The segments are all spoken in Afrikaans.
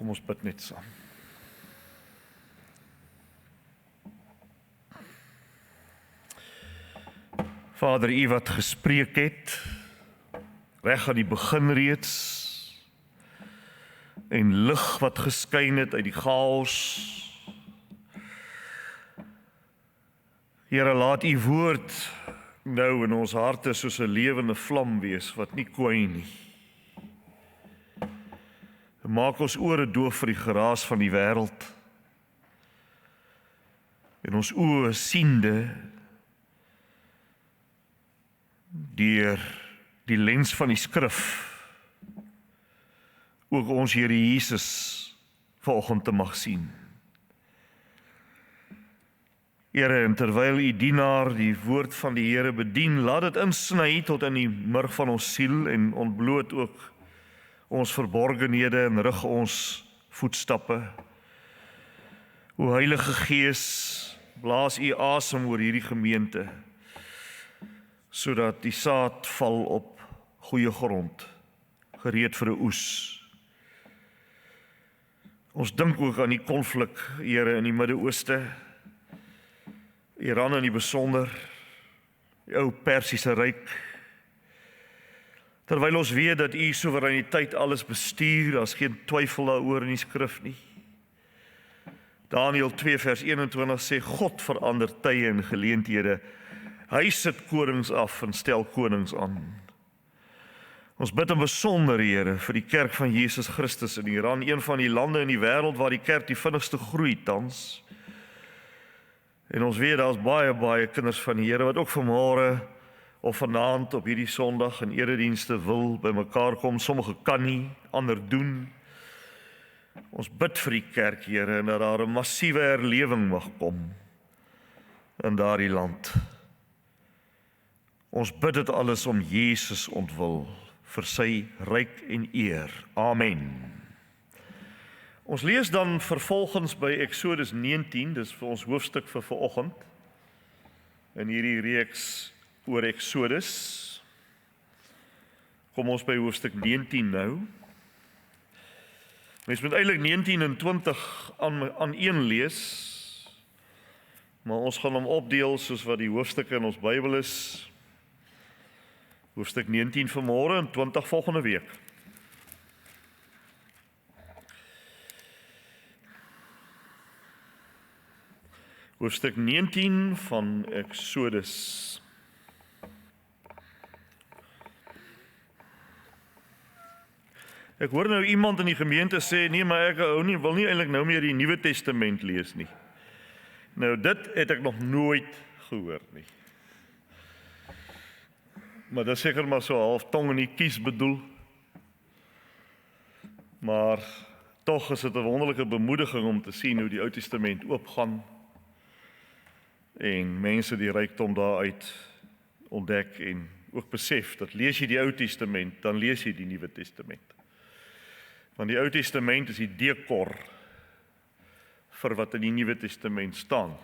Kom ons bid net saam. Vader, U wat gespreek het, reg aan die begin reeds, en lig wat geskyn het uit die chaos. Here, laat U woord nou in ons harte soos 'n lewende vlam wees, wat nie kwyn nie. Maak ons ore doof vir die geraas van die wêreld, en ons oë siende deur die lens van die skrif, ook ons Here Jesus vanoggend te mag sien. Here, en terwyl U dienaar die woord van die Here bedien, laat dit insny tot in die murg van ons siel en ontbloot ook ons verborgenhede en rig ons voetstappe. O Heilige Gees, blaas U asem oor hierdie gemeente, sodat die saad val op goeie grond, gereed vir 'n oes. Ons dink ook aan die konflik, Here, in die Midde-Ooste, Iran in die besonder, die ou Persiese ryk. Terwyl ons weet dat U soewereiniteit alles bestuur, daar's geen twyfel daaroor in die skrif nie. Daniël 2 vers 21 sê, God verander tye en geleenthede. Hy sit konings af en stel konings aan. Ons bid in besonder, Here, vir die kerk van Jesus Christus in Iran, een van die lande in die wêreld waar die kerk die vinnigste groei tans. En ons weet daar's baie kinders van die Here wat ook vanmôre of vanaand op hierdie Sondag in eredienste wil bymekaar kom. Sommige kan nie, ander doen. Ons bid vir die kerk, Here, en dat daar 'n massiewe herlewing mag kom in daardie land. Ons bid dit alles om Jesus ontwil, vir sy ryk en eer. Amen. Ons lees dan vervolgens by Eksodus 19, dis vir ons hoofstuk vir vanoggend, in hierdie reeks oor Eksodus. Kom ons by hoofstuk 19 nou. Mens moet eintlik 19 en 20 aan een lees, maar ons gaan hom opdeel soos wat die hoofstukke in ons Bybel is. Hoofstuk 19 vanmôre en 20 volgende week. Hoofstuk 19 van Eksodus. Ek hoor nou iemand in die gemeente sê, nee, maar ek wil nie eintlik nou meer die Nuwe Testament lees nie. Nou, dit het ek nog nooit gehoor nie. Maar dit is seker maar so half tong in die kies bedoel. Maar tog is dit 'n wonderlike bemoediging om te sien hoe die Ou Testament oopgaan en mense die rykdom daaruit ontdek en ook besef dat lees jy die Ou Testament, dan lees jy die Nuwe Testament. Want die Ou Testament is die dekor vir wat in die Nuwe Testament staan.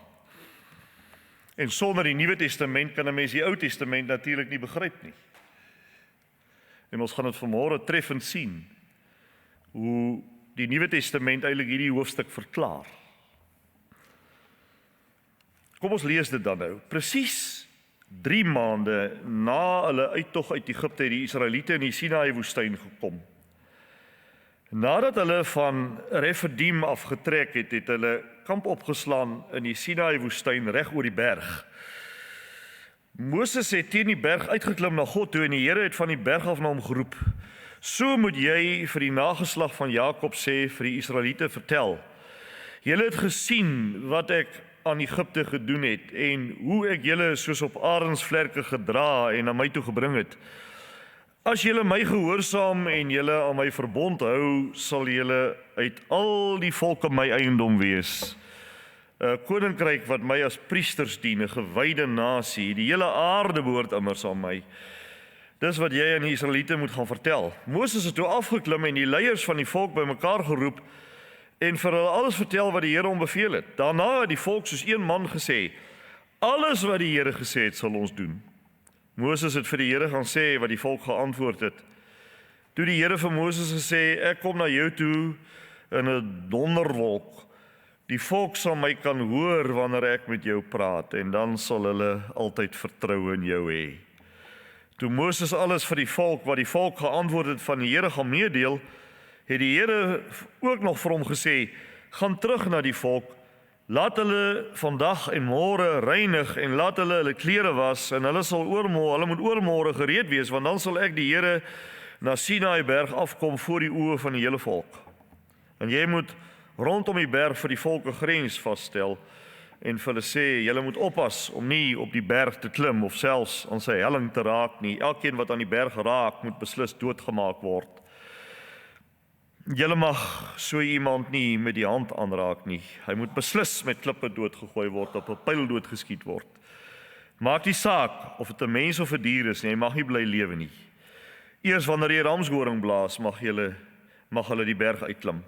En sonder die Nuwe Testament kan 'n mens die Ou Testament natuurlik nie begryp nie. En ons gaan dit vanmôre treffend sien hoe die Nuwe Testament eintlik hierdie hoofstuk verklaar. Kom ons lees dit dan nou. Presies 3 maande na hulle uittog uit Egipte het die Israeliete in die Sinaï-woestyn gekom. Nadat hulle van Refidim afgetrek het, het hulle kamp opgeslaan in die Sinaï-woestyn reg oor die berg. Moses het teen die berg uitgeklim na God toe en die Here het van die berg af na hom geroep. So moet jy vir die nageslag van Jakob sê, vir die Israeliete vertel. Julle het gesien wat ek aan Egipte gedoen het en hoe ek julle soos op arensvlerke gedra en na my toe gebring het. As julle my gehoorsaam en julle aan my verbond hou, sal julle uit al die volke my eiendom wees. 'n Koninkryk wat my as priesters dien, 'n gewyde nasie. Die hele aarde behoort immers aan my. Dis wat jy aan die Israeliete moet gaan vertel. Moses het toe afgeklim en die leiers van die volk bymekaar geroep en vir hulle alles vertel wat die Here hom beveel het. Daarna het die volk soos een man gesê, alles wat die Here gesê het, sal ons doen. Moses het vir die Here gaan sê wat die volk geantwoord het. Toe die Here vir Moses gesê, ek kom na jou toe in 'n donderwolk. Die volk sal my kan hoor wanneer ek met jou praat, en dan sal hulle altyd vertrou in jou hê. Toe Moses alles vir die volk, wat die volk geantwoord het van die Here gaan meedeel, het die Here ook nog vir hom gesê, gaan terug na die volk, laat hulle vandag en môre reinig, en laat hulle klere was, en hulle moet oormôre gereed wees, want dan sal ek die Here na Sinaï berg afkom voor die oë van die hele volk. En jy moet rondom die berg vir die volk 'n grens vasstel, en vir hulle sê, julle moet oppas om nie op die berg te klim, of selfs aan sy helling te raak nie. Elkeen wat aan die berg raak, moet beslis doodgemaak word. Julle mag so iemand nie met die hand aanraak nie. Hy moet beslis met klippe doodgegooi word, op 'n pyl doodgeskiet word. Maak nie saak of dit 'n mens of 'n dier is nie, hy mag nie bly lewe nie. Eers wanneer die ramshoring blaas, mag hulle die berg uitklim.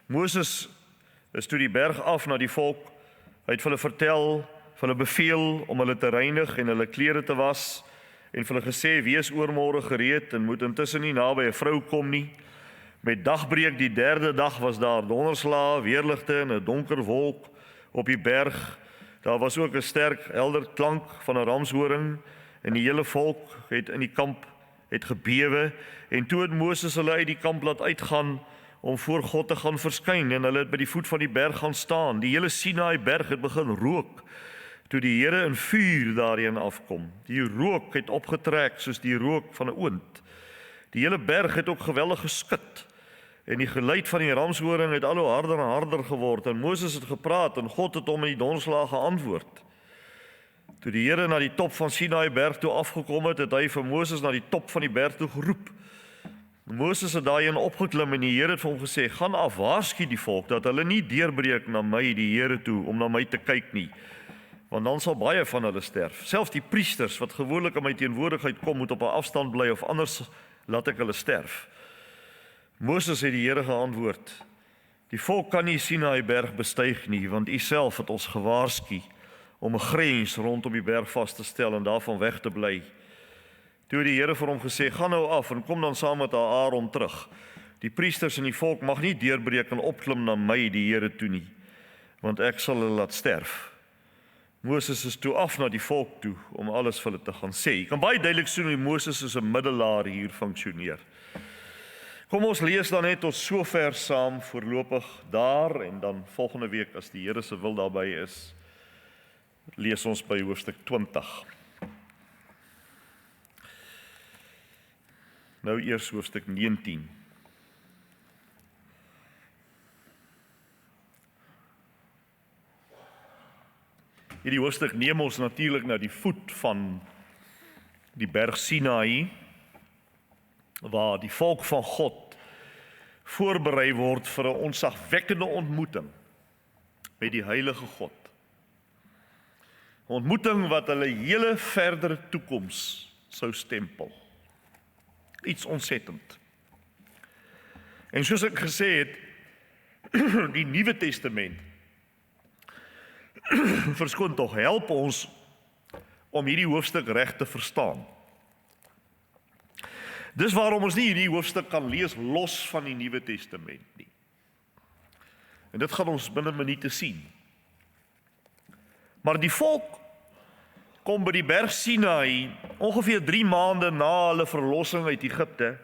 Moses is toe die berg af na die volk. Hy het vir hulle vertel, vir hulle beveel om hulle te reinig en hulle klere te was, en vir hulle gesê, wees oormôre gereed en moet intussen nie naby 'n vrou kom nie. Met dagbreek die 3de dag was daar donderslae, weerligte en 'n donker wolk op die berg. Daar was ook 'n sterk, helder klank van 'n ramshoring, en die hele volk het in die kamp gebewe, en toe het Moses hulle uit die kamp laat uitgaan om voor God te gaan verskyn, en hulle het by die voet van die berg gaan staan. Die hele Sinaï berg het begin rook, toe die Here in vuur daarheen afkom. Die rook het opgetrek soos die rook van 'n oond. Die hele berg het ook geweldig geskud, en die geluid van die ramshoring het al hoe harder en harder geword, en Moses het gepraat, en God het hom in die donderslae geantwoord. Toe die Here na die top van Sinaï berg toe afgekom het, het hy vir Moses na die top van die berg toe geroep. Moses het daarheen opgeklim, en die Here het vir hom gesê, gaan af, waarsku die volk, dat hulle nie deurbreek na my, die Here toe, om na my te kyk nie, want dan sal baie van hulle sterf. Selfs die priesters, wat gewoonlik in my teenwoordigheid kom, moet op 'n afstand bly, of anders laat ek hulle sterf. Moses het die Here geantwoord, die volk kan nie Sinaï berg bestyg nie, want u self het ons gewaarsku om 'n grens rondom die berg vas te stel en daarvan weg te bly. Toe het die Here vir hom gesê, gaan nou af en kom dan saam met Aaron terug. Die priesters en die volk mag nie deurbreek en opklim na my, die Here toe nie, want ek sal hulle laat sterf. Moses is toe af na die volk toe om alles vir hulle te gaan sê. Jy kan baie duidelik sien hoe Moses as 'n middelaar hier funksioneer. Kom ons lees dan net tot sover saam voorlopig daar, en dan volgende week as die Here se wil daarby is, lees ons by hoofstuk 20. Nou eers hoofstuk 19. Hierdie hoofstuk neem ons natuurlik na die voet van die berg Sinaï, waar die volk van God voorberei word vir 'n ontzagwekkende ontmoeting met die heilige God. 'n Ontmoeting wat hulle hele verdere toekoms sou stempel. Iets ontsettend. En soos ek gesê het, die Nuwe Testament verskoon tog, help ons om hierdie hoofstuk reg te verstaan. Dis waarom ons nie hierdie hoofstuk kan lees los van die Nuwe Testament nie. En dit gaan ons binne minute sien. Maar die volk kom by die berg Sinaï ongeveer 3 maande na hulle verlossing uit Egipte.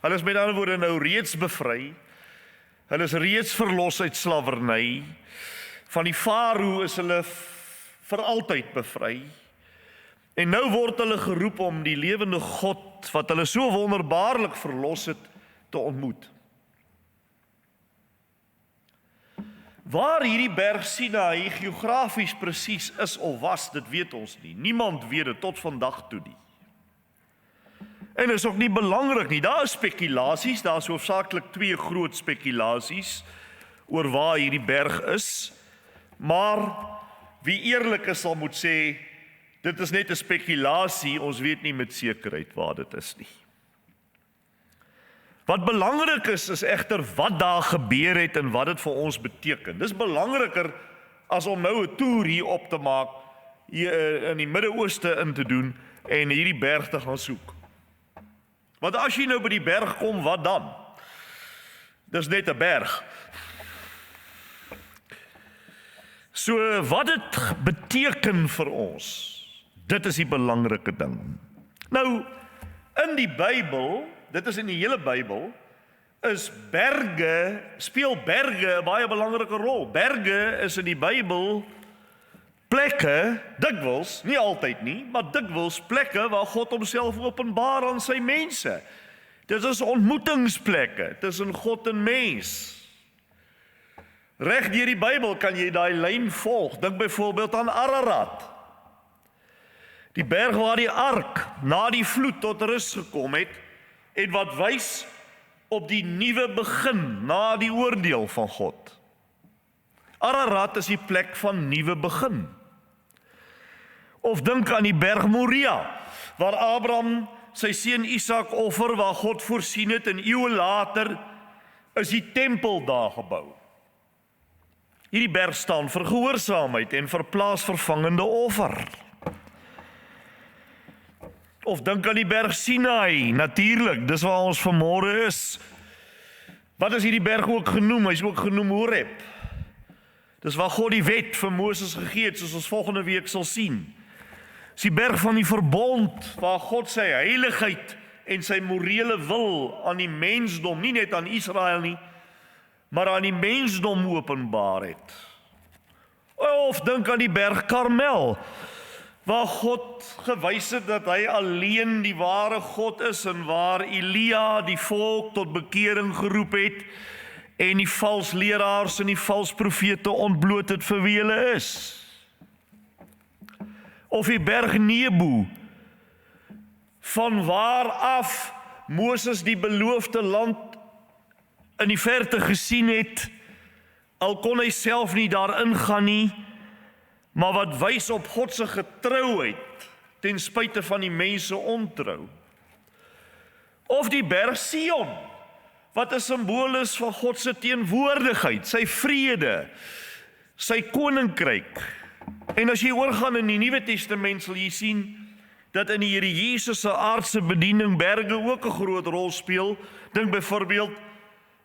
Hulle is met ander woorde nou reeds bevry. Hulle is reeds verlos uit slawerny. Van die farao is hulle vir altyd bevry. En nou word hulle geroep om die lewende God, wat hulle so wonderbaarlik verlos het, te ontmoet. Waar hierdie berg Sinaï geografies presies is of was, dit weet ons nie. Niemand weet dit tot vandag toe nie. En is ook nie belangrik nie. Daar is spekulasies, daar is hoofsaaklik 2 groot spekulasies oor waar hierdie berg is. Maar wie eerlik is sal moet sê, dit is net 'n spekulasie, ons weet nie met sekerheid waar dit is nie. Wat belangrik is egter wat daar gebeur het en wat dit vir ons beteken. Dis belangriker as om nou 'n toer hier op te maak, hier in die Midde-Ooste in te doen en hierdie berg te gaan soek. Want as jy nou by die berg kom, wat dan? Dis net 'n berg. So wat dit beteken vir ons, dit is die belangrike ding. Nou, in die Bybel, dit is in die hele Bybel, speel berge 'n baie belangrike rol. Berge is in die Bybel plekke, dikwels, nie altyd nie, maar dikwels plekke waar God homself openbaar aan sy mense. Dit is ontmoetingsplekke tussen God en mens. Reg deur die Bybel kan jy daai lyn volg. Dink byvoorbeeld aan Ararat. Die berg waar die ark na die vloed tot rus gekom het en wat wys op die nuwe begin na die oordeel van God. Ararat is die plek van nuwe begin. Of dink aan die berg Moria, waar Abraham sy seun Isak offer, waar God voorsien het en eeue later is die tempel daar gebou. Hierdie berg staan vir gehoorsaamheid en vir plaasvervangende offer. Of dink aan die berg Sinai, natuurlik, dis waar ons vanmôre is. Wat is hierdie berg ook genoem? Hy is ook genoem Horeb. Dis waar God die wet vir Moses gegee het, soos ons volgende week sal sien. Dis die berg van die verbond, waar God sy heiligheid en sy morele wil aan die mensdom, nie net aan Israel nie, maar aan die mensdom openbaar het. Of dink aan die berg Karmel, waar God gewys het dat hy alleen die ware God is en waar Elia die volk tot bekering geroep het en die vals leraars en die vals profete ontbloot het vir wie hulle is. Of die berg Nebo, van waar af Moses die beloofde land in die verte gesien het, al kon hy self nie daarin gaan nie, maar wat wys op God se getrouheid ten spyte van die mense ontrou. Of die berg Sion, wat 'n simbool is van God se teenwoordigheid, sy vrede, sy koninkryk. En as jy oorgaan in die Nuwe Testament sal jy sien dat in die Here Jesus se aardse bediening berge ook 'n groot rol speel. Dink byvoorbeeld,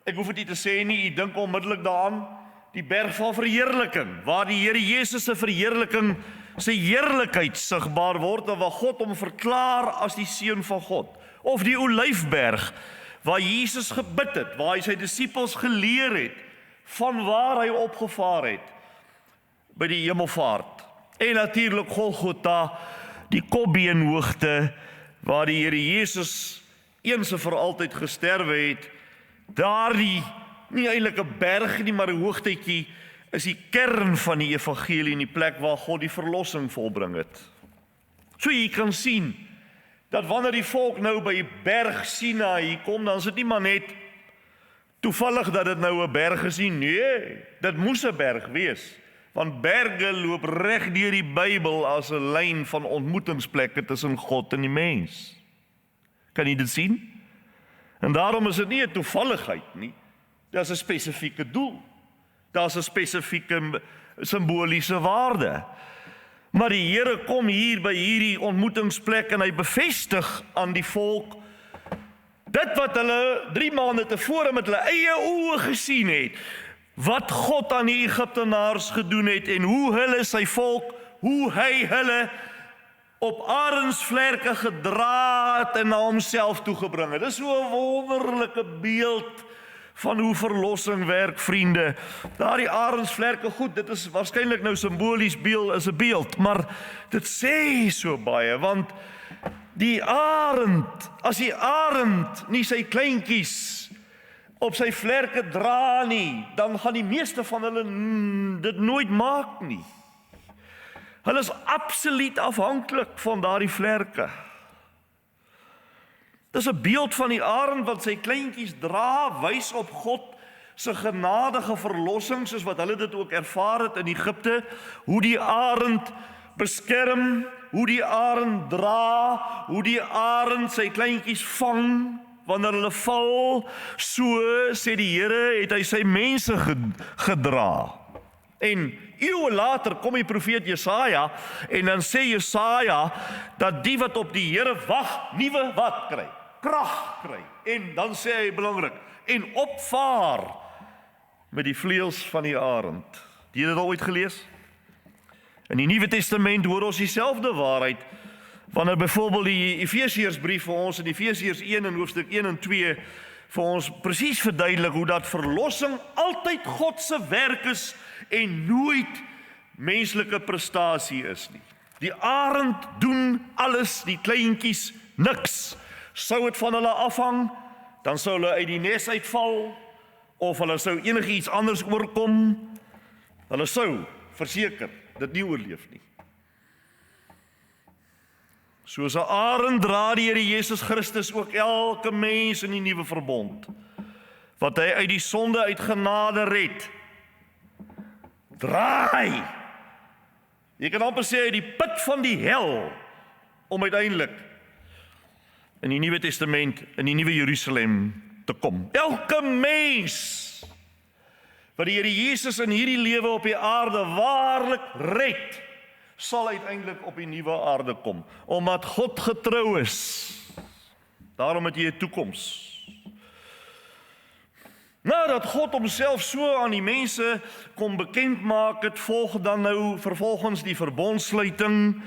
ek hoef dit nie te sê nie, jy dink onmiddellik daaraan, die berg van verheerliking, waar die Here Jesus se verheerliking, sy heerlikheid sigbaar word en waar God hom verklaar as die seun van God. Of die Olyfberg, waar Jesus gebid het, waar hy sy disippels geleer het, van waar hy opgevaar het by die hemelvaart. En natuurlik Golgotha, die Kopbeenhoogte, waar die Here Jesus eens en vir altyd gesterwe het. Daardie, nie eintlik 'n berg nie, maar 'n hoogtetjie, is die kern van die evangelie en die plek waar God die verlossing volbring het. So jy kan sien dat wanneer die volk nou by berg Sinai kom, dan is dit nie maar net toevallig dat dit nou 'n berg is nie. Nee, dit moes 'n berg wees. Want berge loop reg deur die Bybel as 'n lyn van ontmoetingsplekke tussen God en die mens. Kan jy dit sien? En daarom is dit nie 'n toevalligheid nie. Daar's 'n spesifieke doel. Daar's 'n spesifieke simboliese waarde. Maar die Here kom hier by hierdie ontmoetingsplek en hy bevestig aan die volk dit wat hulle 3 maande tevore met hulle eie oë gesien het. Wat God aan die Egiptenaars gedoen het en hoe hulle sy volk, hoe hy hulle op arensvlerke gedra het en na homself toegebring het. Dis so 'n wonderlike beeld van hoe verlossing werk, vriende. Daardie arensvlerke, goed, dit is waarskynlik nou simbolies beeld, is 'n beeld, maar dit sê so baie, want die arend, as die arend nie sy kleintjies op sy vlerke dra nie, dan gaan die meeste van hulle dit nooit maak nie. Hulle is absoluut afhanklik van daardie vlerke. Dis 'n beeld van die arend wat sy kleintjies dra, wys op God se genadige verlossing, soos wat hulle dit ook ervaar het in Egipte, hoe die arend beskerm, hoe die arend dra, hoe die arend sy kleintjies vang, wanneer hulle val, so sê die Here, het hy sy mense gedra. En eeue later kom die profeet Jesaja en dan sê Jesaja dat die wat op die Here wag, nuwe wat kry? Krag kry. En dan sê hy belangrik, en opvaar met die vleuels van die arend. Het jy dit al ooit gelees? In die Nuwe Testament hoor ons dieselfde waarheid, wanneer byvoorbeeld die Efesiërsbrief vir ons in Efesiërs 1 in hoofstuk 1 en 2 vir ons presies verduidelik hoe dat verlossing altyd God se werk is en nooit menslike prestasie is nie. Die arend doen alles, die kleintjies niks. Sou het van hulle afhang, dan sou hulle uit die nes uitval, of hulle sou enigiets anders oorkom, hulle sou verseker dit nie oorleef nie. Soos 'n arend dra die Here Jesus Christus ook elke mens in die nuwe verbond, wat hy uit die sonde uit genade red. Draai! Jy kan amper sê uit die put van die hel, om uiteindelik in die Nuwe Testament, in die Nuwe Jerusalem te kom. Elke mens wat die Here Jesus in hierdie lewe op die aarde waarlik red, sal uiteindelik op die nuwe aarde kom, omdat God getrou is. Daarom het jy 'n toekoms. Nadat God homself so aan die mense kom bekend maak, het volg dan nou vervolgens die verbondsluiting.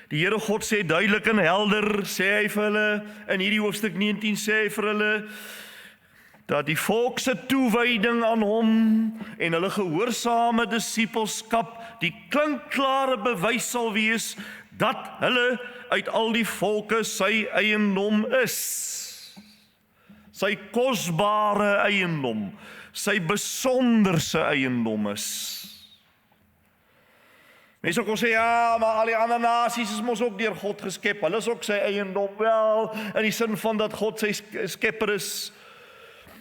Die Here God sê duidelik en helder, sê hy vir hulle, in hierdie hoofstuk 19 sê hy vir hulle, dat die volk se toewyding aan hom en hulle gehoorsame disippelskap die klinkklare bewys sal wees dat hulle uit al die volke sy eiendom is. Sy kosbare eiendom, sy besonderse eiendom is. Mense kon sê, ja, maar al die ander nasies is mos ook deur God geskep, hulle is ook sy eiendom, wel, in die sin van dat God sy skepper is,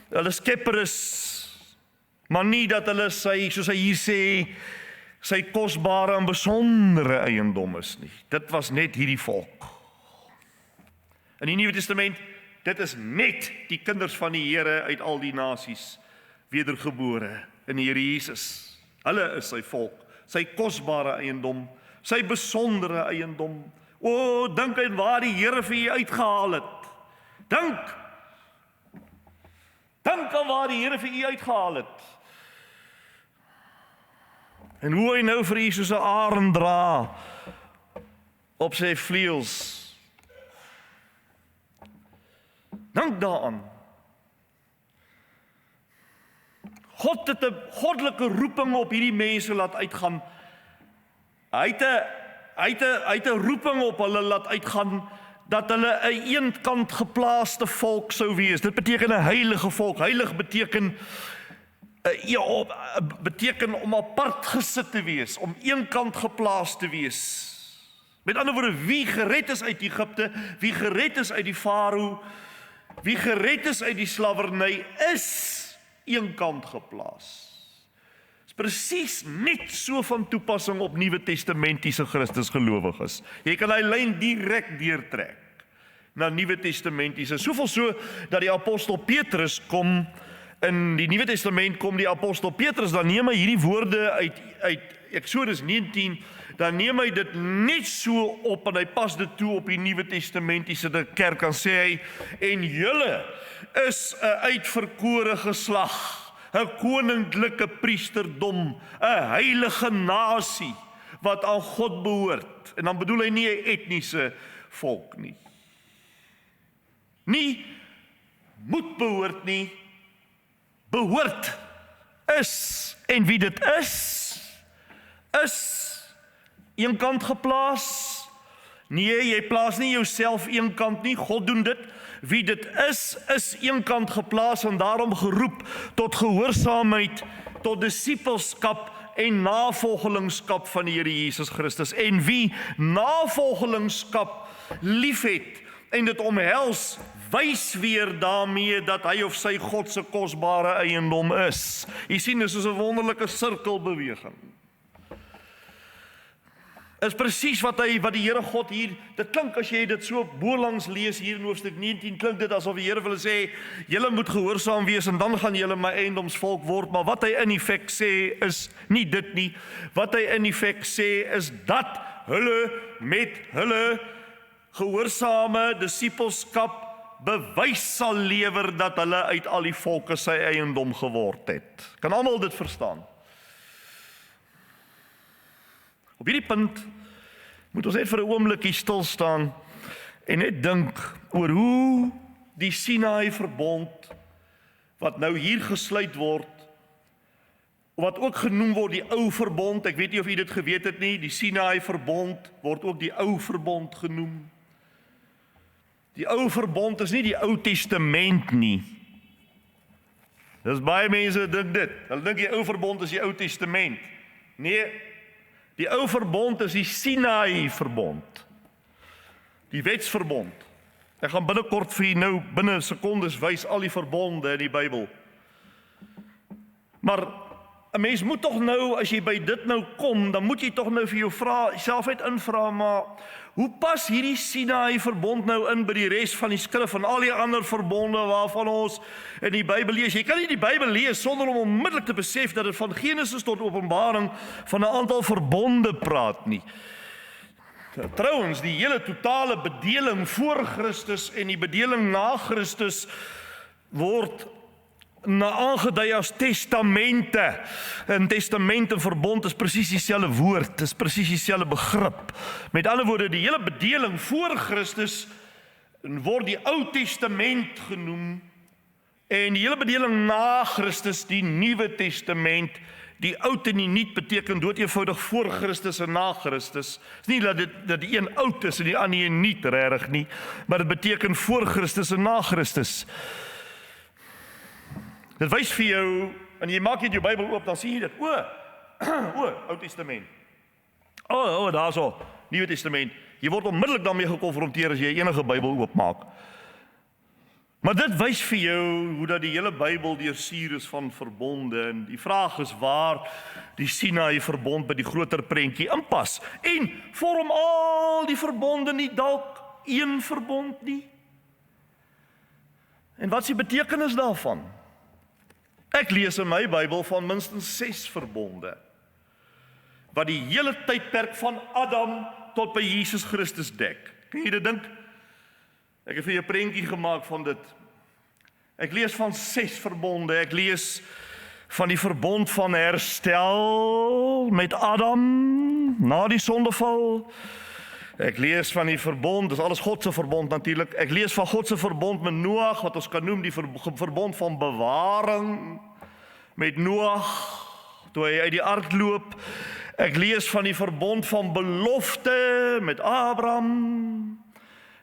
hulle skepper is, maar nie dat hulle sy, soos hy hier sê, sy kosbare en besondere eiendom is nie. Dit was net hierdie volk. In die Nuwe Testament, dit is net die kinders van die Here uit al die nasies, wedergebore in die Here Jesus. Hulle is sy volk, sy kosbare eiendom, sy besondere eiendom. O, dink aan waar die Here vir u uitgehaal het. Dink aan waar die Here vir u uitgehaal het. En hoe hy nou vir u soos 'n arend dra op sy vleuels. Dink daaraan. God het 'n goddelike roeping op hierdie mense laat uitgaan. Hy het 'n roeping op hulle laat uitgaan, dat hulle 'n eenkant geplaaste volk sou wees. Dit beteken 'n heilige volk. Heilig beteken beteken om apart gesit te wees, om eenkant geplaas te wees. Met ander woorde, wie gered is uit Egipte, wie gered is uit die Farao, wie gered is uit die slawerny, is eenkant geplaas. Is presies net so van toepassing op Nuwe Testamentiese Christusgelowiges. Jy kan hy lyn direk deurtrek na Nuwe Testamentiese. Soveel so dat die apostel Petrus kom in die Nuwe Testament, kom die apostel Petrus, dan neem hy hierdie woorde uit Eksodus 19, dan neem hy dit net so op en hy pas dit toe op die Nuwe Testamentiese kerk, en sê hy, en julle is 'n uitverkore geslag, 'n koninklike priesterdom, 'n heilige nasie wat aan God behoort. En dan bedoel hy nie 'n etniese volk nie. Nie moet behoort nie, behoort is. En wie dit is eenkant geplaas. Nee, jy plaas nie jouself eenkant nie, God doen dit. Wie dit is eenkant geplaas en daarom geroep tot gehoorsaamheid, tot disippelskap en navolgelingskap van die Here Jesus Christus. En wie navolgelingskap liefhet en dit omhels, wys weer daarmee dat hy of sy God se kosbare eiendom is. Jy sien, dit is soos 'n wonderlike sirkelbeweging. Is presies wat die Here God hier, dit klink as jy dit so bolangs lees hier in hoofstuk 19, klink dit asof die Here wil sê, julle moet gehoorsaam wees en dan gaan julle my eiendomsvolk word, maar wat hy in effek sê is nie dit nie. Wat hy in effek sê is dat hulle met hulle gehoorsame disippelskap bewys sal lewer dat hulle uit al die volke sy eiendom geword het. Kan almal dit verstaan? Op hierdie punt moet ons net vir 'n oombliekie stil staan en net dink oor hoe die Sinaï verbond wat nou hier gesluit word, wat ook genoem word die ou verbond, ek weet nie of u dit geweet het nie, die Sinaï verbond word ook die ou verbond genoem. Die ou verbond is nie die Ou Testament nie. Dis baie mense dink dit. Hulle dink die ou verbond is die Ou Testament. Nee, die ou verbond is die Sinaï verbond. Die wetsverbond. Ek gaan binnekort vir u nou binne sekondes wys al die verbonde in die Bybel. Maar 'n mens moet tog nou, as jy by dit nou kom, dan moet jy tog nou vir jou self uit invra, maar hoe pas hierdie Sinaï verbond nou in by die res van die skrif en al die ander verbonde waarvan ons in die Bybel lees? Jy kan nie die Bybel lees sonder om onmiddellik te besef dat dit van Genesis tot Openbaring van 'n aantal verbonde praat nie. Trouwens, die hele totale bedeling voor Christus en die bedeling na Christus word aangedui as testamente. 'n Testament en verbond is presies dieselfde woord, is presies dieselfde begrip. Met ander woorde, die hele bedeling voor Christus word die Ou Testament genoem en die hele bedeling na Christus die Nuwe Testament. Die oud en die nuut beteken dood eenvoudig voor Christus en na Christus. Dis nie dat die een oud is en die ander een nuut regtig nie, maar dit beteken voor Christus en na Christus. Dit wys vir jou, en jy maak net jou Bybel oop, dan sien jy dit. Ou Testament. Daarso, Nuwe Testament. Jy word onmiddellik daarmee gekonfronteer as jy enige Bybel oopmaak. Maar dit wys vir jou hoe dat die hele Bybel deursuur is van verbonde, en die vraag is waar die Sinaï verbond by die groter prentjie inpas. En vorm al die verbonde nie dalk een verbond nie? En wat is die betekenis daarvan? Ek lees in my Bybel van minstens 6 verbonde, wat die hele tydperk van Adam tot by Jesus Christus dek. Kan jy dit dink? Ek het vir 'n prentjie gemaak van dit. Ek lees van 6 verbonde. Ek lees van die verbond van herstel met Adam na die sondeval. Ek lees van die verbond, dis alles God se verbond natuurlik. Ek lees van God se verbond met Noag, wat ons kan noem die verbond van bewaring met Noag, toe hy uit die ark loop. Ek lees van die verbond van belofte met Abraham.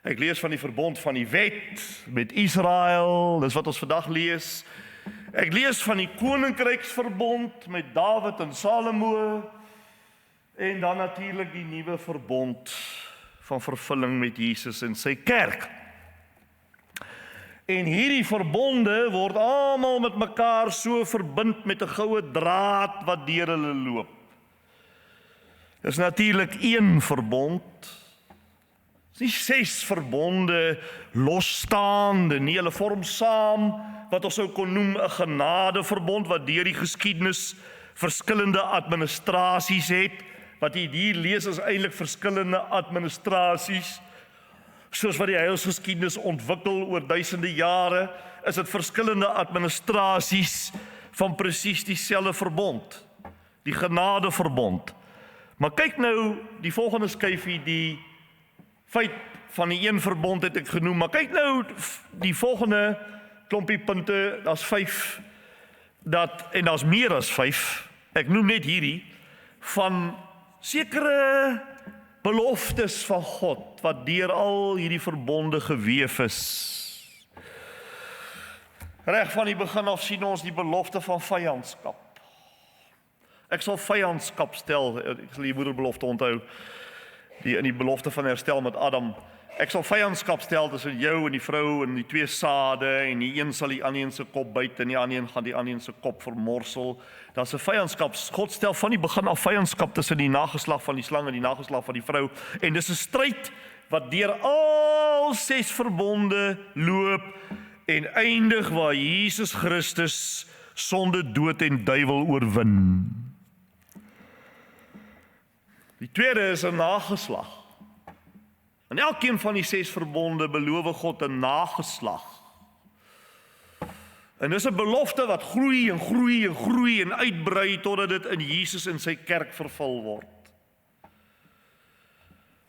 Ek lees van die verbond van die wet met Israel, dis wat ons vandag lees. Ek lees van die koninkryksverbond met Dawid en Salomo, en dan natuurlik die nuwe verbond van vervulling met Jesus en sy kerk. En hierdie verbonde word almal met mekaar so verbind met 'n goue draad wat deur hulle loop. Dis natuurlik een verbond. Dis nie 6 verbonde losstaande nie, hulle vorm saam wat ons sou kon noem 'n genadeverbond wat deur die geskiedenis verskillende administrasies het. Wat jy hier lees is eintlik verskillende administrasies. Soos wat die heilsgeskiedenis ontwikkel oor duisende jare, is dit verskillende administrasies van presies dieselfde verbond, die genadeverbond. Maar kyk nou die volgende skyfie, die feit van die een verbond het ek genoem, maar kyk nou die volgende klompie punte, daar's 5, en daar's meer as 5, ek noem net hierdie, van sekere beloftes van God, wat deur al hierdie verbonde geweef is. Reg van die begin af sien ons die belofte van vyandskap. Ek sal vyandskap stel, ek sal die moederbelofte onthou, in die belofte van herstel met Adam. Ek sal vyandskap stel tussen jou en die vrou en die 2 sade, en die een sal die ander een se kop byt en die ander een gaan die ander een se kop vermorsel. Daar's 'n vyandskap. God stel van die begin af vyandskap tussen die nageslag van die slang en die nageslag van die vrou, en dis 'n stryd wat deur al 6 verbonde loop en eindig waar Jesus Christus sonde, dood en duiwel oorwin. Die tweede is 'n nageslag. In elkeen van die 6 verbonde beloof God 'n nageslag. En dis 'n belofte wat groei en groei en groei en uitbrei totdat dit in Jesus en sy kerk vervul word.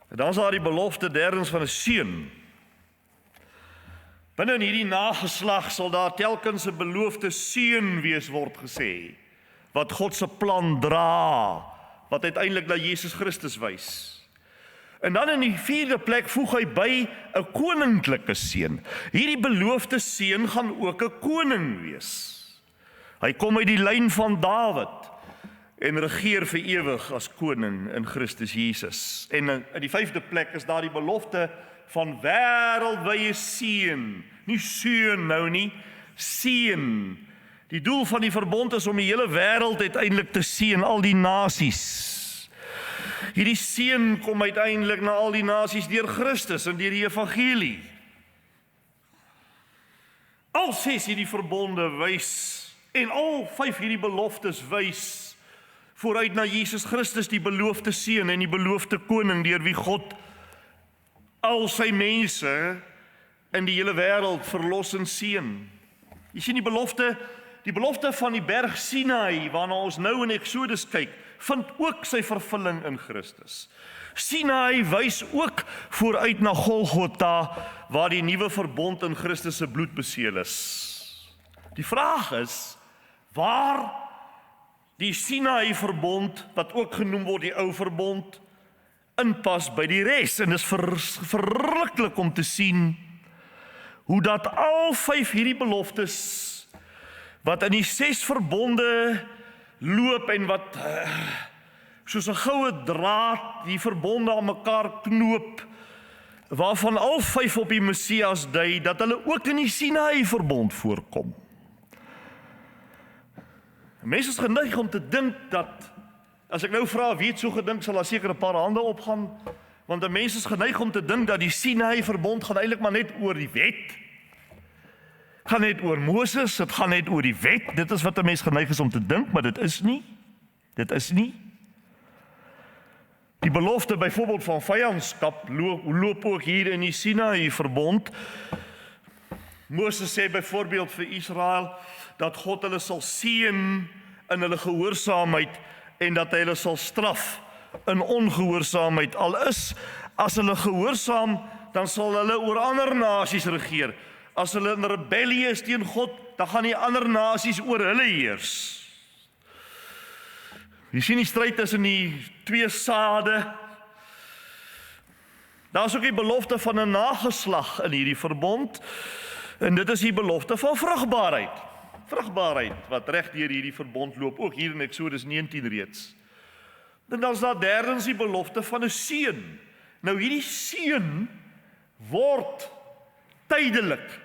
En dan is daar die belofte derdens van 'n seun. Binne in hierdie nageslag sal daar telkens 'n beloofde seun wees word gesê, wat God se plan dra, wat uiteindelik na Jesus Christus wys. En dan in die 4de plek voeg hy by 'n koninklike seun. Hierdie beloofde seun gaan ook 'n koning wees. Hy kom uit die lyn van Dawid en regeer vir ewig as koning in Christus Jesus. En in die 5de plek is daar die belofte van wêreldwye seën. Nie seun nou nie, seën. Die doel van die verbond is om die hele wêreld uiteindelik te seën, al die nasies. Hierdie seën kom uiteindelik na al die nasies deur Christus en deur die evangelie. Al 6 hierdie verbonde wys en al 5 hierdie beloftes wys vooruit na Jesus Christus, die beloofde seun en die beloofde koning deur wie God al sy mense in die hele wêreld verlos en seën. Jy sien die belofte van die berg Sinai waarna ons nou in Eksodus kyk, vind ook sy vervulling in Christus. Sinai wys ook vooruit na Golgotha waar die nuwe verbond in Christus se bloed beseël is. Die vraag is waar die Sinai verbond, wat ook genoem word die ou verbond, inpas by die res. En dit is verruklik om te sien hoe dat al 5 hierdie beloftes wat in die 6 verbonde loop en wat soos 'n goue draad die verbonde aan mekaar knoop, waarvan al 5 op die Messias dui, dat hulle ook in die Sinai verbond voorkom. Mense is geneig om te dink dat, as ek nou vra wie het so gedink, sal daar seker 'n paar hande opgaan, want mense is geneig om te dink dat die Sinai verbond gaan eintlik maar net oor die wet, gaan net oor Moses, dit gaan net oor die wet. Dit is wat 'n mens geneig is om te dink, maar dit is nie. Dit is nie. Die belofte byvoorbeeld van vyandskap loop ook hier in die Sinai verbond. Moses sê byvoorbeeld vir Israel dat God hulle sal seën in hulle gehoorsaamheid en dat hy hulle sal straf in ongehoorsaamheid. Al is as hulle gehoorsaam, dan sal hulle oor ander nasies regeer. As hulle in rebellie is teen God, dan gaan die ander nasies oor hulle heers. Jy sien die stryd tussen die 2 sade. Daar is ook die belofte van 'n nageslag in hierdie verbond. En dit is die belofte van vrugbaarheid. Vrugbaarheid wat reg deur hierdie verbond loop, ook hier in Eksodus 19 reeds. En dan is daar derdens die belofte van 'n seun. Nou hierdie seun word tydelik.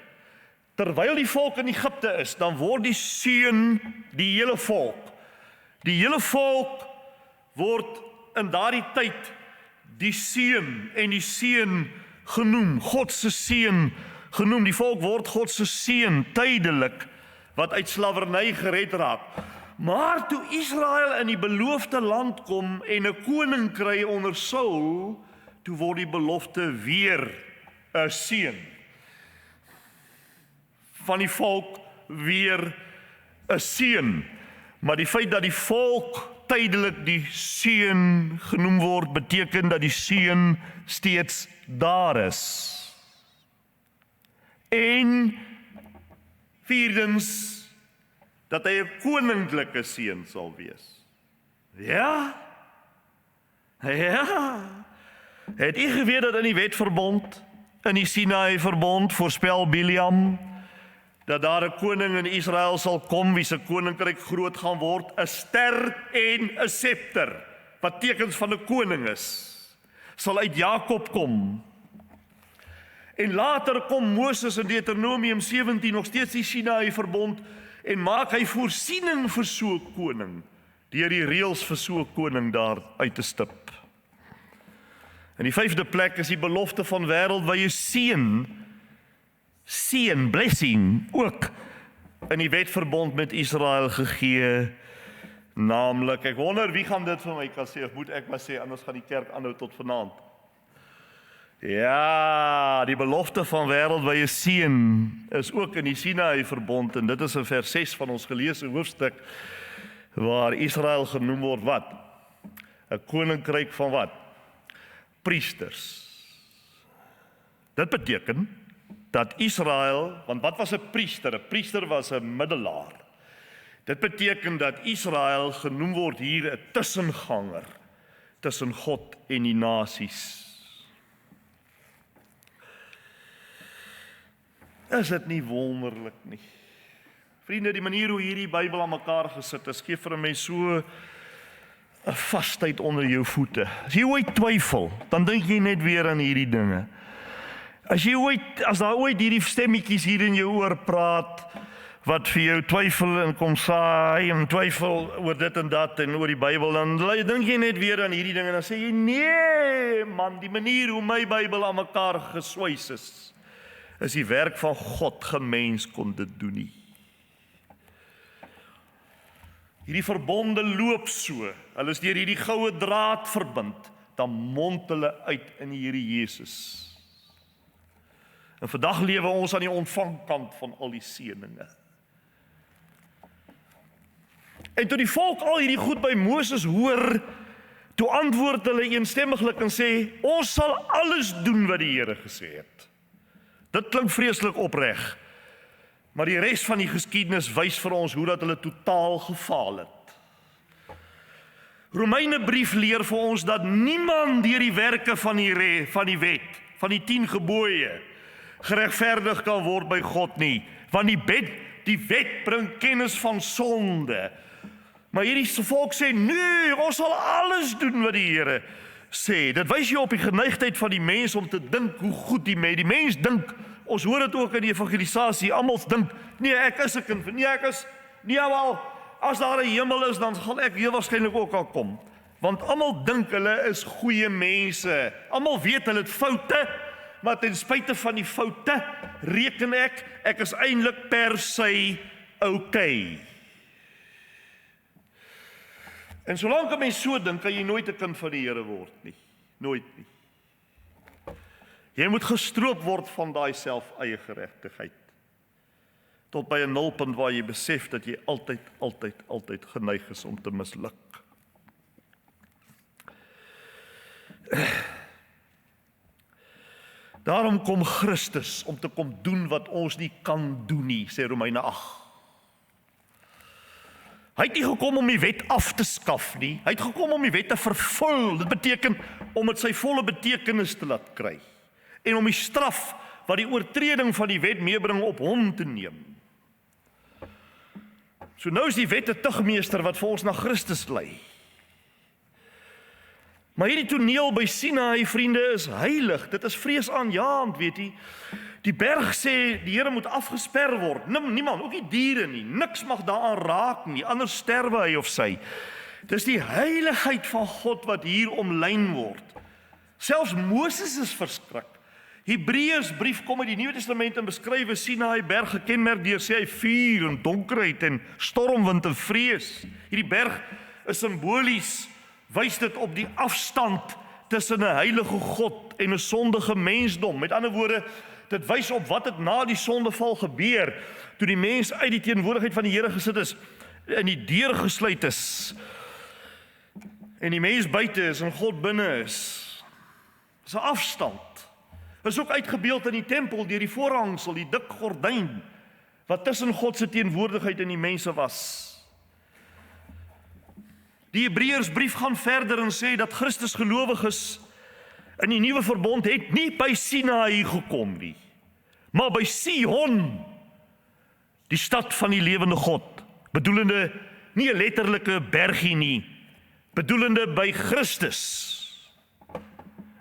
Terwyl die volk in Egipte is, dan word die seun die hele volk. Die hele volk word in daardie tyd die seun en die seun genoem, God se seun genoem. Die volk word God se seun tydelik wat uit slawerny gered raak. Maar toe Israel in die beloofde land kom en 'n koning kry onder Saul, toe word die belofte weer 'n seun. Van die volk weer 'n seun. Maar die feit dat die volk tydelik die seun genoem word, beteken dat die seun steeds daar is. En vierdens, dat hy 'n koninklike seun sal wees. Ja. Het u geweet dat in die wetverbond, in die Sinai verbond, voorspel Biliam, dat daar 'n koning in Israel sal kom, wie se koninkryk groot gaan word, 'n ster en 'n scepter, wat tekens van 'n koning is, sal uit Jakob kom. En later kom Moses in Deuteronomium 17, nog steeds die Sinai verbond, en maak hy voorsiening vir so 'n koning, deur die reëls vir so 'n koning daar uit te stip. In die 5de plek is die belofte van wêreldwye seën, blessing, ook in die wetverbond met Israel gegee, naamlik, ek wonder wie gaan dit vir my kan sê, of moet ek maar sê, anders gaan die kerk aanhou tot vanaand. Ja, die belofte van wêreldwye seën is ook in die Sinaï verbond en dit is in vers 6 van ons geleesde hoofstuk waar Israel genoem word wat? 'n koninkryk van wat? Priesters. Dit beteken dat Israel, want wat was 'n priester? 'n Priester was 'n middelaar. Dit beteken dat Israel genoem word hier 'n tussenganger tussen God en die nasies. Is dit nie wonderlik nie? Vriende, die manier hoe hierdie Bybel aan mekaar gesit is, gee vir 'n mens so 'n vasheid onder jou voete. As jy ooit twyfel, dan dink jy net weer aan hierdie dinge. As daar ooit hierdie stemmetjies hier in jou oor praat, wat vir jou twyfel en kom saai en twyfel oor dit en dat en oor die Bybel, dan dink jy net weer aan hierdie dinge en dan sê jy, nee man, die manier hoe my Bybel aan mekaar geswys is die werk van God, gemens kon dit doen nie. Hierdie verbonde loop so, hulle is deur hierdie goue draad verbind, dan mond hulle uit in die Here Jesus. En vandag lewe ons aan die ontvangkant van al die seëninge. En toe die volk al hierdie goed by Moses hoor, toe antwoord hulle eensstemmiglik en sê, ons sal alles doen wat die Here gesê het. Dit klink vreeslik opreg, maar die res van die geskiedenis wys vir ons hoe dat hulle totaal gefaal het. Romeinebrief leer vir ons dat niemand deur die werke van die wet, van die 10 gebooie, geregverdig kan word by God nie, want die wet bring kennis van sonde. Maar hierdie volk sê, nee, ons sal alles doen wat die Here sê. Dit wys jou op die geneigtheid van die mens om te dink hoe goed die mens dink. Ons hoor dit ook in die evangelisasie, almal dink, nee, ek is 'n kind van, nee, ek is, nee, wel, as daar 'n hemel is, dan gaan ek heel waarskynlik ook al kom. Want almal dink hulle is goeie mense. Almal weet hulle het foute, maar ten spyte van die foute, reken ek is eintlik per se okay. En solank 'n mens so dink, kan jy nooit 'n kind van die Here word nie. Nooit nie. Jy moet gestroop word van daai self-eie geregtigheid. Tot by 'n nulpunt waar jy besef dat jy altyd geneig is om te misluk. Daarom kom Christus om te kom doen wat ons nie kan doen nie, sê Romeine 8. Hy het nie gekom om die wet af te skaf nie, hy het gekom om die wet te vervul. Dit beteken om dit sy volle betekenis te laat kry en om die straf wat die oortreding van die wet meebring op hom te neem. So nou is die wet 'n tugmeester wat vir ons na Christus lei. Maar hierdie toneel by Sinaï, vriende, is heilig. Dit is vreesaanjaend, weet jy. Die berg sê die Here moet afgesper word. Niemand, ook nie diere nie. Niks mag daaraan raak nie, anders sterwe hy of sy. Dis die heiligheid van God wat hier omlyn word. Selfs Moses is verskrik. Hebreërsbrief kom uit die Nuwe Testament en beskryf Sinaï berg gekenmerk deur sê hy vuur en donkerheid en stormwind en vrees. Hierdie berg is simbolies, wys dit op die afstand tussen 'n heilige God en 'n sondige mensdom. Met ander woorde, dit wys op wat het na die sondeval gebeur, toe die mens uit die teenwoordigheid van die Here gesit is, in die deur gesluit is, en die mens buite is en God binne is. Dis 'n afstand. Dit is ook uitgebeeld in die tempel deur die voorhangsel, die dik gordyn, wat tussen God se teenwoordigheid en die mense was. Die Hebreërsbrief gaan verder en sê dat Christus gelowiges in die nuwe verbond het nie by Sinaï gekom nie, maar by Sion, die stad van die lewende God, bedoelende nie 'n letterlike bergie nie, bedoelende by Christus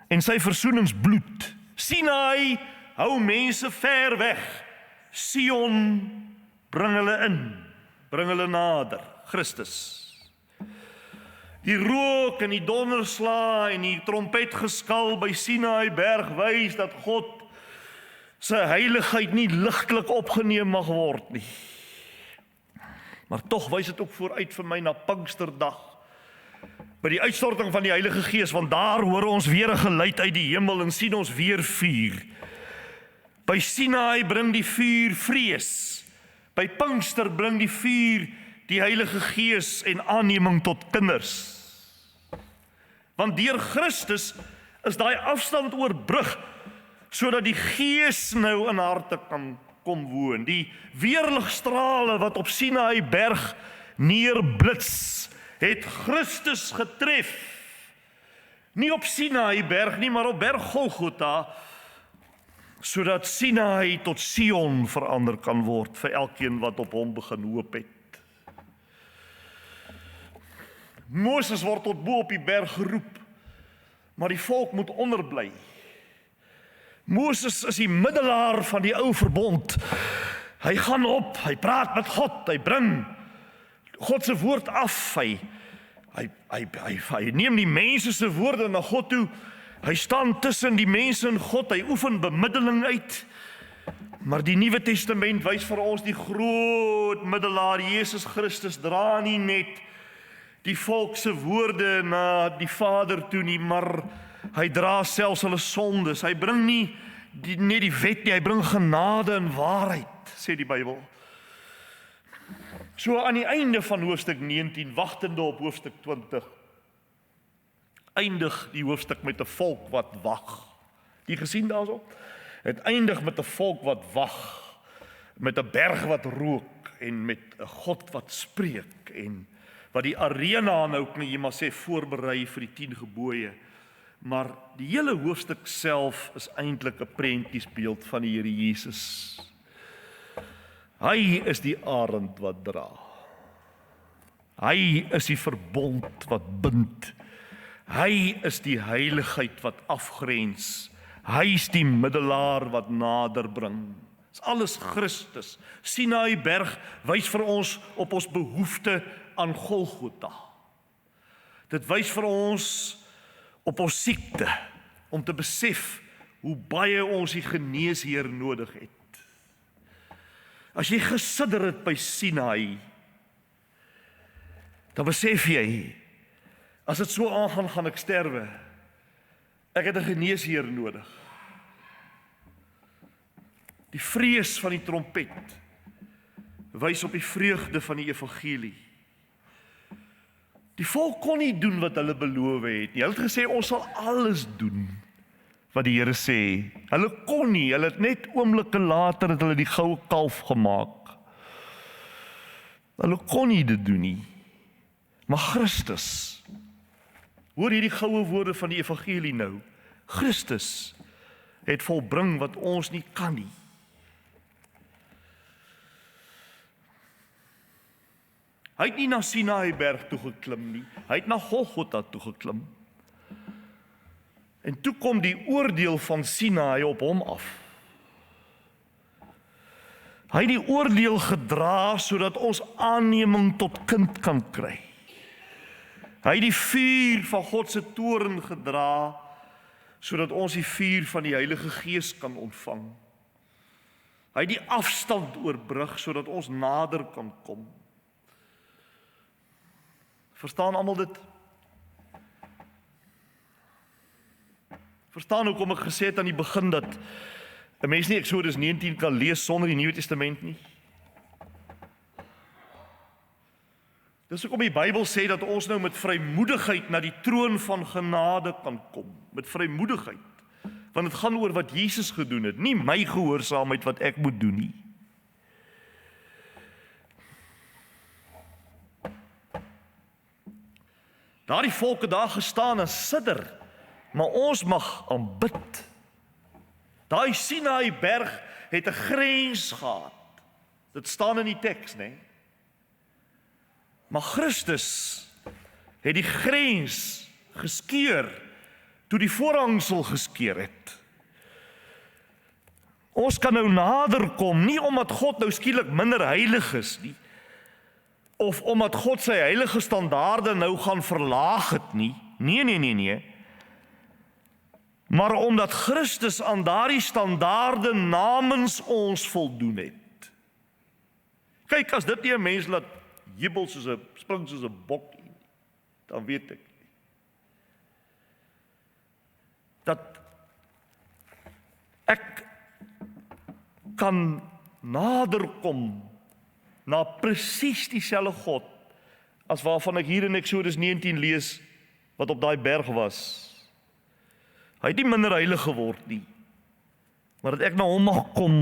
en sy versoeningsbloed. Sinaï hou mense ver weg, Sion bring hulle in, bring hulle nader, Christus. Die rook en die donderslae en die trompetgeskal by Sinaï berg wys dat God sy heiligheid nie ligtelik opgeneem mag word nie. Maar tog wys dit ook vooruit vir my na Pinksterdag, by die uitstorting van die Heilige Gees, want daar hoor ons weer 'n geluid uit die hemel en sien ons weer vuur. By Sinaï bring die vuur vrees. By Pinkster bring die vuur die Heilige Gees en aanneming tot kinders. Want deur Christus is daai afstand oorbrug, sodat die Gees nou in harte kan kom woon. Die weerligstrale wat op Sinaï berg neerblits, het Christus getref. Nie op Sinaï berg nie, maar op berg Golgotha, sodat Sinaï tot Sion verander kan word vir elkeen wat op hom begin hoop het. Moses word tot bo op die berg geroep, maar die volk moet onderbly. Moses is die middelaar van die ou verbond. Hy gaan op, hy praat met God, hy bring God se woord af, hy neem die mense se woorde na God toe, hy staan tussen die mense en God, hy oefen bemiddeling uit. Maar die Nuwe Testament wys vir ons die groot middelaar, Jesus Christus, dra nie net die volk se woorde na die Vader toe nie, maar hy dra selfs hulle sondes. Hy bring nie net die wet nie, hy bring genade en waarheid, sê die Bybel. So aan die einde van hoofstuk 19, wagtende op hoofstuk 20, eindig die hoofstuk met 'n volk wat wag. Die gesien daarso? Het eindig met 'n volk wat wag, met 'n berg wat rook en met 'n God wat spreek en wat die arena nou kan jy maar sê voorberei vir die 10 gebooie. Maar die hele hoofstuk self is eintlik 'n prentjiesbeeld van die Here Jesus. Hy is die arend wat dra. Hy is die verbond wat bind. Hy is die heiligheid wat afgrens. Hy is die middelaar wat nader bring. Dis alles Christus. Sinaï berg wys vir ons op ons behoefte aan Golgotha. Dit wys vir ons op ons siekte, om te besef hoe baie ons die geneesheer nodig het. As jy gesidder het by Sinaï, dan besef jy, as dit so aangaan, gaan ek sterwe. Ek het 'n geneesheer nodig. Die vrees van die trompet wys op die vreugde van die evangelie. Die volk kon nie doen wat hulle beloof het nie. Hulle het gesê, ons sal alles doen wat die Here sê. Hulle kon nie, hulle het net oomblikke later het hulle die goue kalf gemaak. Hulle kon nie dit doen nie. Maar Christus, hoor hierdie goue woorde van die evangelie nou, Christus het volbring wat ons nie kan nie. Hy het nie na Sinaï berg toe geklim nie, hy het na Golgotha toe geklim. En toe kom die oordeel van Sinaï op hom af. Hy het die oordeel gedra sodat ons aanneming tot kind kan kry. Hy het die vuur van God se toorn gedra sodat ons die vuur van die Heilige Gees kan ontvang. Hy het die afstand oorbrug sodat ons nader kan kom. Verstaan almal dit? Verstaan hoekom ek gesê het aan die begin dat 'n mens nie Eksodus 19 kan lees sonder die Nuwe Testament nie? Dis hoekom die Bybel sê dat ons nou met vrymoedigheid na die troon van genade kan kom. Met vrymoedigheid. Want dit gaan oor wat Jesus gedoen het, nie my gehoorsaamheid wat ek moet doen nie. Daar die volke daar gestaan en sidder, maar ons mag aanbid. Daai Sinaï berg het 'n grens gehad. Dit staan in die teks, né? Maar Christus het die grens geskeur toe die voorhangsel geskeur het. Ons kan nou nader kom, nie omdat God nou skielik minder heilig is nie, of omdat God sy heilige standaarde nou gaan verlaag het nie. Nee. Maar omdat Christus aan daardie standaarde namens ons voldoen het. Kyk, as dit nie 'n mens laat jubel soos 'n spring soos 'n bok nie, dan weet ek nie. dat ek kan naderkom na presies dieselfde God as waarvan ek hier in Eksodus 19 lees wat op daai berg was. Hy het nie minder heilig geword nie, maar dat ek na hom mag kom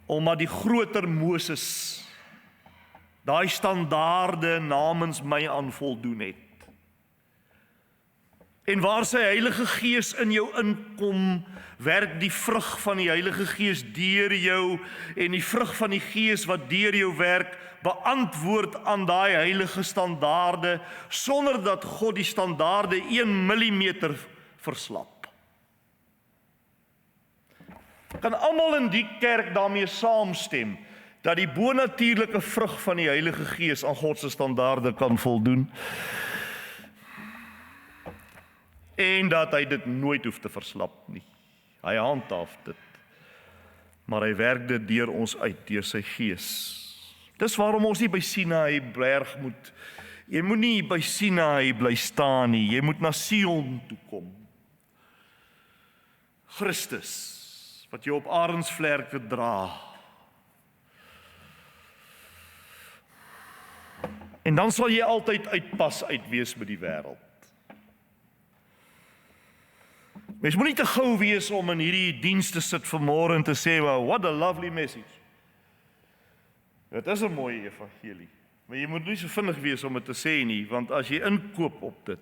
omdat die groter Moses daai standaarde namens my aan voldoen het. En waar sy Heilige Gees in jou inkom, werk die vrug van die Heilige Gees deur jou, en die vrug van die Gees wat deur jou werk, beantwoord aan daai heilige standaarde, sonder dat God die standaarde 1 millimeter verslap. Kan almal in die kerk daarmee saamstem, dat die bonatuurlike vrug van die Heilige Gees aan God se standaarde kan voldoen, en dat hy dit nooit hoef te verslap nie. Hy handhaaf dit, maar hy werk dit deur ons uit, deur sy Gees. Dis waarom ons nie by Sinaï berg moet, jy moet nie by Sinaï bly staan nie, jy moet na Sion toe kom. Christus, wat jou op arensvlerke dra. En dan sal jy altyd uitpas uitwees met die wêreld. Mens moet nie te gou wees om in hierdie diens te sit vanmôre en te sê, well, what a lovely message. Dit is 'n mooi evangelie, maar jy moet nie so vinnig wees om dit te sê nie, want as jy inkoop op dit,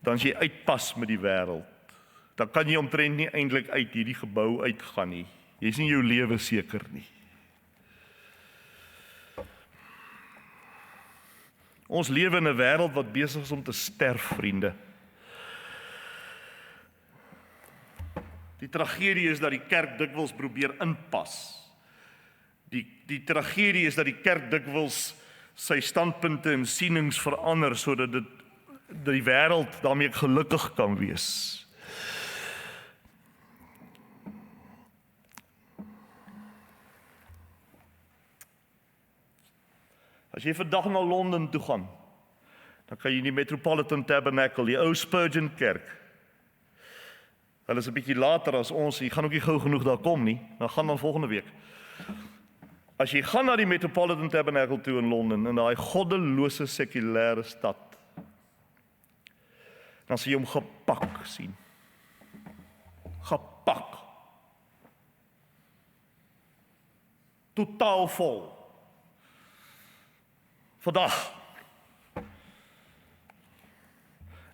dan is jy uitpas met die wêreld. Dan kan jy omtrent nie eintlik uit hierdie gebou uitgaan nie. Jy is nie jou lewe seker nie. Ons lewe in 'n wêreld wat besig is om te sterf, vriende. Die tragedie is dat die kerk dikwels probeer inpas. Die tragedie is dat die kerk dikwels sy standpunte en sienings verander sodat die wêreld daarmee gelukkig kan wees. As jy vandag na Londen toe gaan, dan kan jy in die Metropolitan Tabernacle, die ou Spurgeon Kerk. Hulle is 'n bietjie later as ons, jy gaan ook nie gou genoeg daar kom nie, dan gaan dan volgende week. As jy gaan na die Metropolitan Tabernacle toe in Londen, in daai goddelose sekulêre stad, dan sien jy hom gepak sien. Gepak. Totaal vol. Vandag.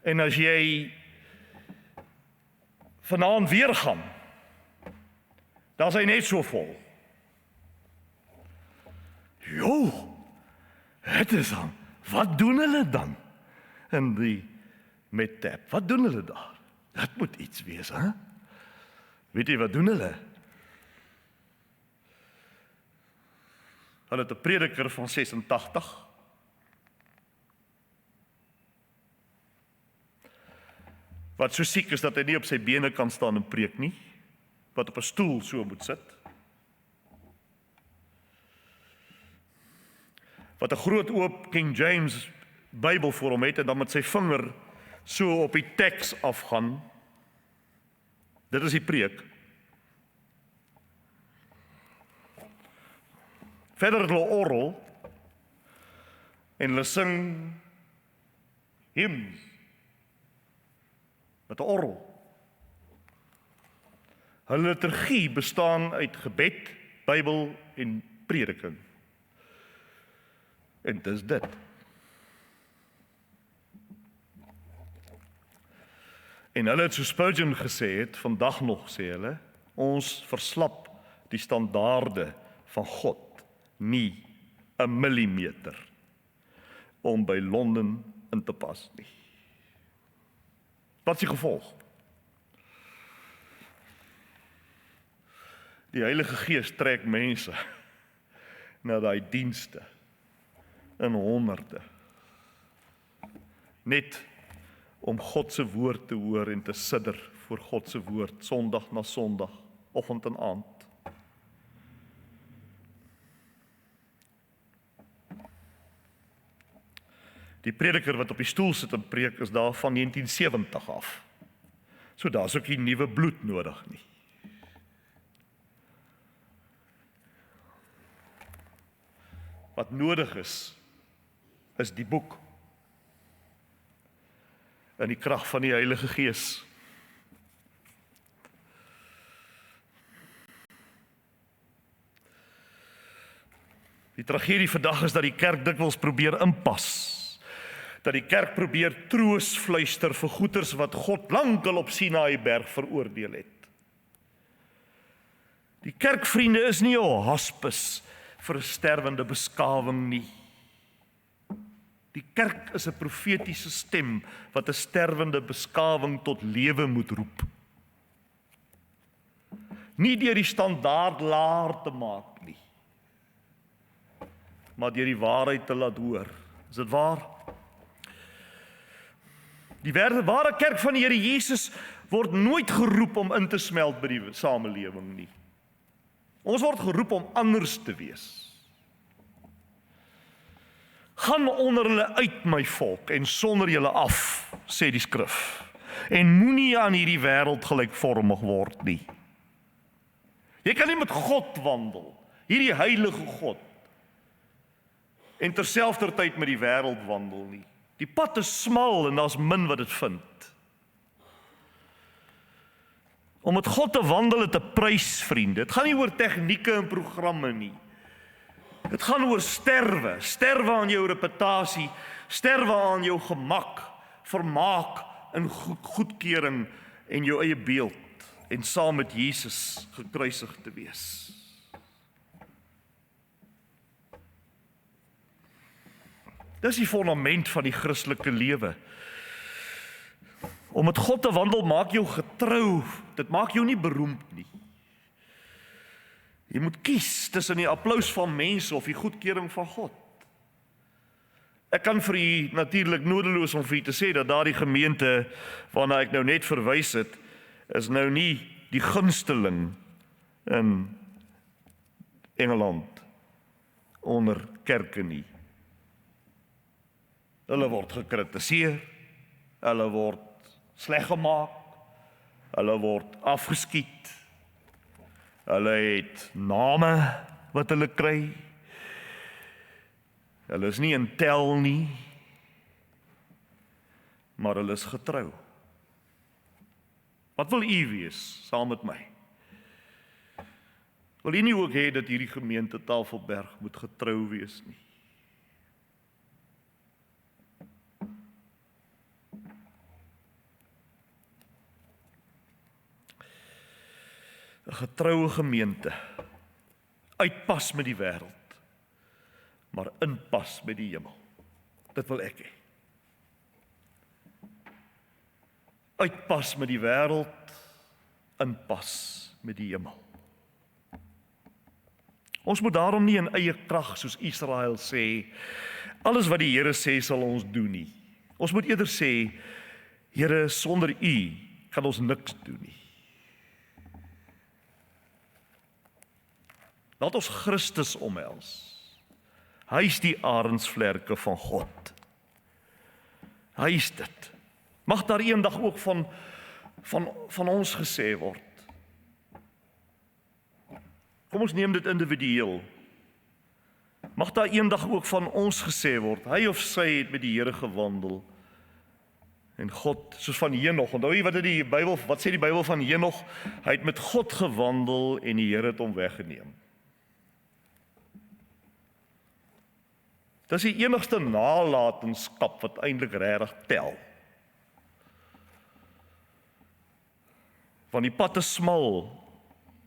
En as jy vanaand weer gaan, dan is hy net so vol. Jo, het is dan. Wat doen hulle dan in die Met-Tap? Wat doen hulle daar? Dat moet iets wees, hè? Weet jy wat doen hulle? Hulle het 'n prediker van 86. Wat so siek is dat hy nie op sy bene kan staan en preek nie, wat op 'n stoel so moet sit. Wat 'n groot oop King James Bybel voor hom het en dan met sy vinger so op die teks afgaan. Dit is die preek. Verder hulle orgel en hulle sing hymns met 'n orgel. Hulle liturgie bestaan uit gebed, Bybel en prediking. En dis dit. En hulle het so Spurgeon gesê het, vandag nog sê hulle, ons verslap die standaarde van God nie 'n millimeter om by Londen in te pas nie. Wat is die gevolg? Die Heilige Gees trek mense na daai dienste in honderde. Net om God se woord te hoor en te sidder voor God se woord, Sondag na Sondag, oggend en aand. Die prediker wat op die stoel sit en preek is daar van 1970 af. So daar's ook nie nuwe bloed nodig nie. Wat nodig is die boek en die krag van die Heilige Gees. Die tragedie vandag is dat die kerk dikwels probeer inpas. Dat die kerk probeer troos fluister vir goeters wat God lankal op Sinaï berg veroordeel het. Die kerkvriende is nie 'n hospis vir 'n sterwende beskawing nie. Die kerk is 'n profetiese stem wat 'n sterwende beskawing tot lewe moet roep. Nie deur die standaard laer te maak nie, maar deur die waarheid te laat hoor. Is dit waar? Die ware kerk van die Here Jesus word nooit geroep om in te smelt by die samelewing nie. Ons word geroep om anders te wees. Gaan onder hulle uit, my volk, en sonder julle af, sê die skrif. En moenie aan hierdie wêreld gelykvormig word nie. Jy kan nie met God wandel, hierdie heilige God, en terselfdertyd met die wêreld wandel nie. Die pad is smal en daar's min wat dit vind. Om met God te wandel het 'n prys, vriende. Dit gaan nie oor tegnieke en programme nie. Dit gaan oor sterwe aan jou reputasie, sterwe aan jou gemak, vermaak en goedkeuring en jou eie beeld en saam met Jesus gekruisig te wees. Dis die fondament van die Christelike lewe. Om met God te wandel maak jou getrou, dit maak jou nie beroemd nie. Jy moet kies tussen die applous van mense of die goedkeuring van God. Ek kan vir u natuurlik nodeloos om vir u te sê dat daardie gemeente waarna ek nou net verwys het, is nou nie die gunsteling in Engeland onder kerke nie. Hulle word gekritiseer, hulle word sleg gemaak, hulle word afgeskiet, hulle het name wat hulle kry, hulle is nie in tel nie, maar hulle is getrou. Wat wil u wees saam met my? Wil u nie ook hê dat hierdie gemeente Tafelberg moet getrou wees nie? 'n getroue gemeente, uitpas met die wêreld, maar inpas met die hemel. Dit wil ek hê. Uitpas met die wêreld, inpas met die hemel. Ons moet daarom nie in eie krag soos Israel sê, alles wat die Here sê sal ons doen nie. Ons moet eerder sê, Here, sonder U kan ons niks doen nie. Laat ons Christus omhels. Hy is die arendsvlerke van God. Hy is dit. Mag daar eendag ook van ons gesê word. Kom ons neem dit individueel. Mag daar eendag ook van ons gesê word, hy of sy het met die Here gewandel. En God, soos van Henog, onthou jy wat sê die Bybel van Henog? Hy het met God gewandel en die Here het hom weggeneem. Dis die enigste nalatenskap wat eintlik regtig tel. Want die pad is smal,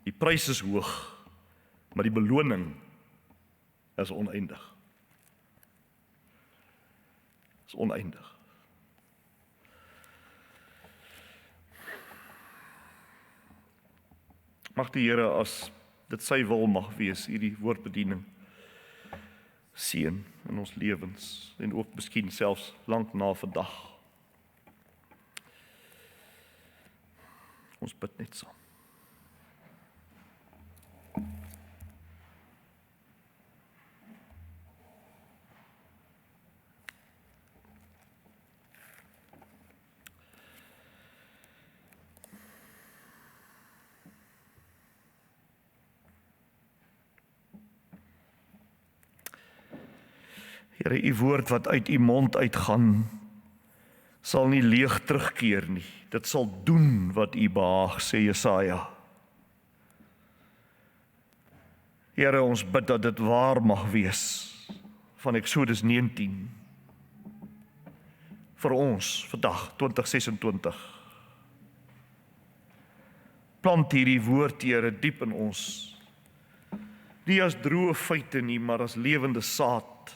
die prys is hoog, maar die beloning is oneindig. Is oneindig. Mag die Here, as dit sy wil mag wees, hierdie woordbediening seën in ons lewens en ook miskien selfs lank na vandag. Ons bid net saam. Here, u woord wat uit u mond uitgaan, sal nie leeg terugkeer nie. Dit sal doen wat u behaag, sê Jesaja. Here, ons bid dat dit waar mag wees van Eksodus 19 vir ons vandag 2026. Plant hierdie woord, Here, diep in ons. Nie as droë feite nie, maar as lewende saad.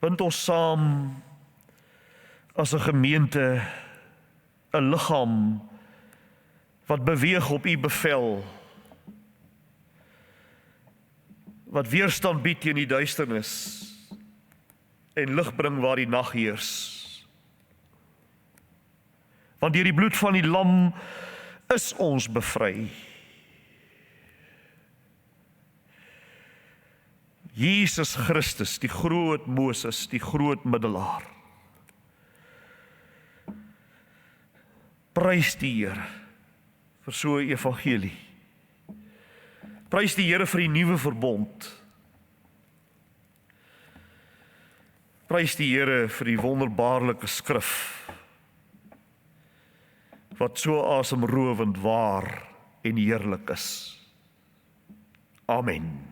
Bind ons saam as 'n gemeente, 'n liggaam wat beweeg op u bevel, wat weerstand bied teen die duisternis en lig bring waar die nag heers. Want deur die bloed van die lam is ons bevry. Jesus Christus, die groot Moses, die groot middelaar. Prys die Here vir so 'n evangelie. Prys die Here vir die nuwe verbond. Prys die Here vir die wonderbaarlike skrif, wat so asemrowend waar en heerlik is. Amen.